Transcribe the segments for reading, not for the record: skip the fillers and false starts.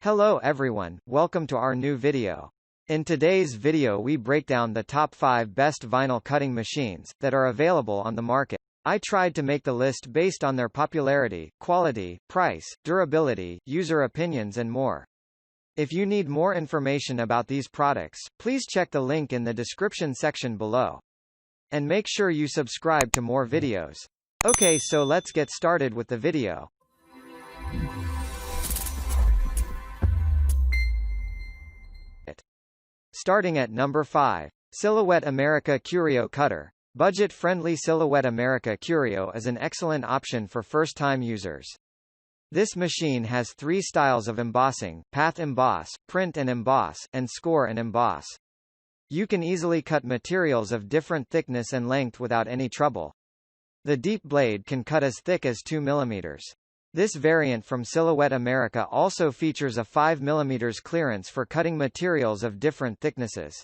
Hello everyone, welcome to our new video. In today's video we break down the top 5 best vinyl cutting machines that are available on the market. I tried to make the list based on their popularity, quality, price, durability, user opinions and more. If you need more information about these products, please check the link in the description section below. And make sure you subscribe to more videos. Okay, so let's get started with the video. Starting at number 5. Silhouette America Curio Cutter. Budget-friendly Silhouette America Curio is an excellent option for first-time users. This machine has 3 styles of embossing: path emboss, print and emboss, and score and emboss. You can easily cut materials of different thickness and length without any trouble. The deep blade can cut as thick as 2 mm. This variant from Silhouette America also features a 5 mm clearance for cutting materials of different thicknesses.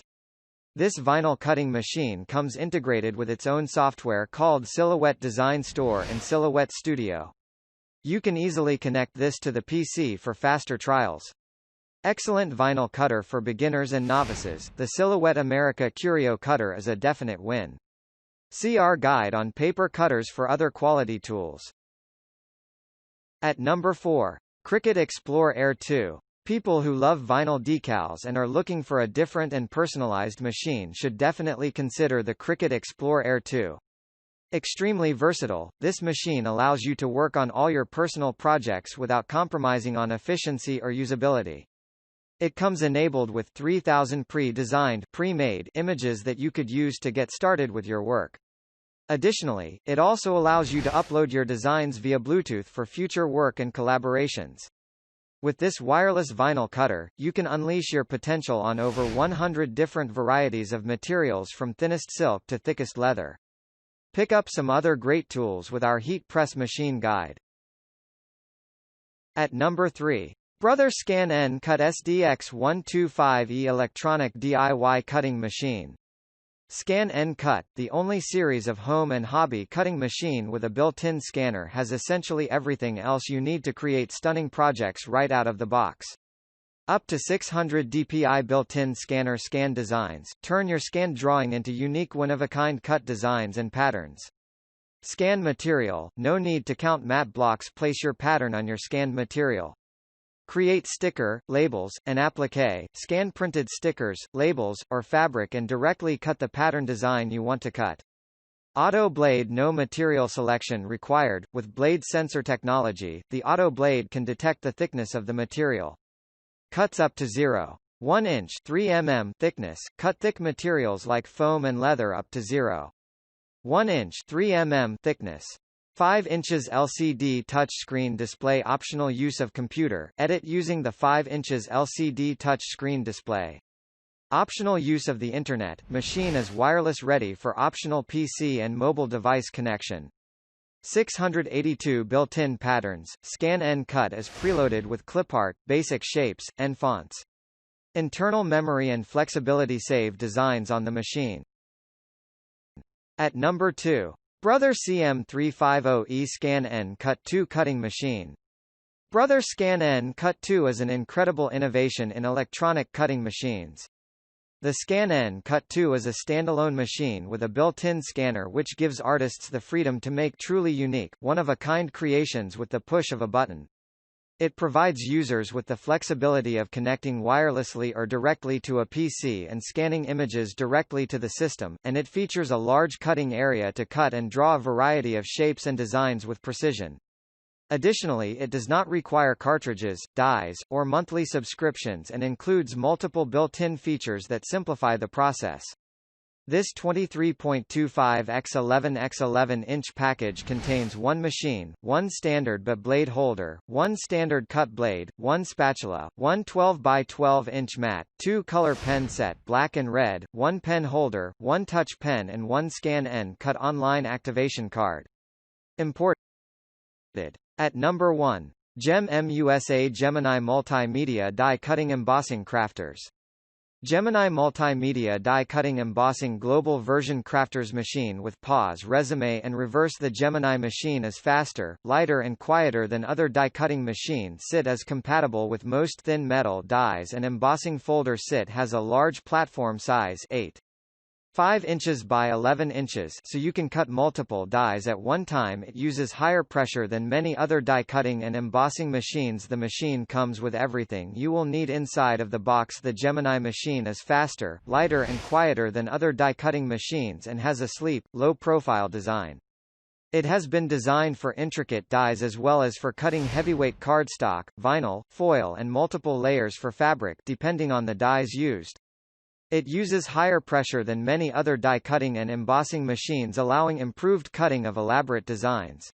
This vinyl cutting machine comes integrated with its own software called Silhouette Design Store and Silhouette Studio. You can easily connect this to the PC for faster trials. Excellent vinyl cutter for beginners and novices, the Silhouette America Curio Cutter is a definite win. See our guide on paper cutters for other quality tools. At number 4. Cricut Explore Air 2. People who love vinyl decals and are looking for a different and personalized machine should definitely consider the Cricut Explore Air 2. Extremely versatile, this machine allows you to work on all your personal projects without compromising on efficiency or usability. It comes enabled with 3,000 pre-designed, pre-made images that you could use to get started with your work. Additionally, it also allows you to upload your designs via Bluetooth for future work and collaborations. With this wireless vinyl cutter, you can unleash your potential on over 100 different varieties of materials from thinnest silk to thickest leather. Pick up some other great tools with our heat press machine guide. At number 3. Brother ScanNCut SDX125E Electronic DIY Cutting Machine. ScanNCut, the only series of home and hobby cutting machine with a built-in scanner, has essentially everything else you need to create stunning projects right out of the box. Up to 600 dpi built-in scanner scan designs, turn your scanned drawing into unique one-of-a-kind cut designs and patterns. Scan material, no need to count matte blocks, place your pattern on your scanned material. Create sticker, labels, and applique, scan printed stickers, labels, or fabric and directly cut the pattern design you want to cut. Auto blade, no material selection required. With blade sensor technology, the auto blade can detect the thickness of the material. Cuts up to 0.1 inch 3 mm thickness, cut thick materials like foam and leather up to 0.1 inch 3 mm thickness. 5 inches LCD touchscreen display. Optional use of computer, edit using the 5 inches LCD touchscreen display. Optional use of the Internet, machine is wireless ready for optional PC and mobile device connection. 682 built-in patterns, ScanNCut is preloaded with clipart, basic shapes, and fonts. Internal memory and flexibility save designs on the machine. At number 2. Brother CM350E ScanNCut 2 Cutting Machine. Brother ScanNCut 2 is an incredible innovation in electronic cutting machines. The ScanNCut 2 is a standalone machine with a built-in scanner which gives artists the freedom to make truly unique, one-of-a-kind creations with the push of a button. It provides users with the flexibility of connecting wirelessly or directly to a PC and scanning images directly to the system, and it features a large cutting area to cut and draw a variety of shapes and designs with precision. Additionally, it does not require cartridges, dies, or monthly subscriptions and includes multiple built-in features that simplify the process. This 23.25 x 11 x 11 inch package contains one machine, one standard but blade holder, one standard cut blade, one spatula, one 12 by 12 inch mat, 2 color pen set black and red, one pen holder, one touch pen and one ScanNCut online activation card. Imported. At number 1. GemMusa Gemini Multimedia Die Cutting Embossing Crafters. Gemini Multimedia Die Cutting Embossing Global Version Crafters Machine with pause resume and reverse. The Gemini machine is faster, lighter and quieter than other die cutting machines. SIT is compatible with most thin metal dies and embossing folder. SIT has a large platform size 8.5 inches by 11 inches, so you can cut multiple dies at one time. It uses higher pressure than many other die cutting and embossing machines. The machine comes with everything you will need inside of the box. The Gemini machine is faster, lighter and quieter than other die cutting machines and has a sleek, low-profile design. It has been designed for intricate dies as well as for cutting heavyweight cardstock, vinyl, foil and multiple layers for fabric depending on the dies used. It uses higher pressure than many other die cutting and embossing machines, allowing improved cutting of elaborate designs.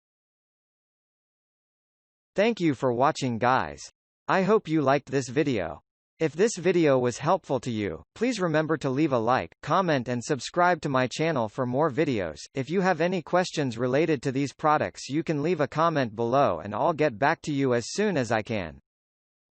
Thank you for watching, guys. I hope you liked this video. If this video was helpful to you, please remember to leave a like, comment and subscribe to my channel for more videos. If you have any questions related to these products, you can leave a comment below and I'll get back to you as soon as I can.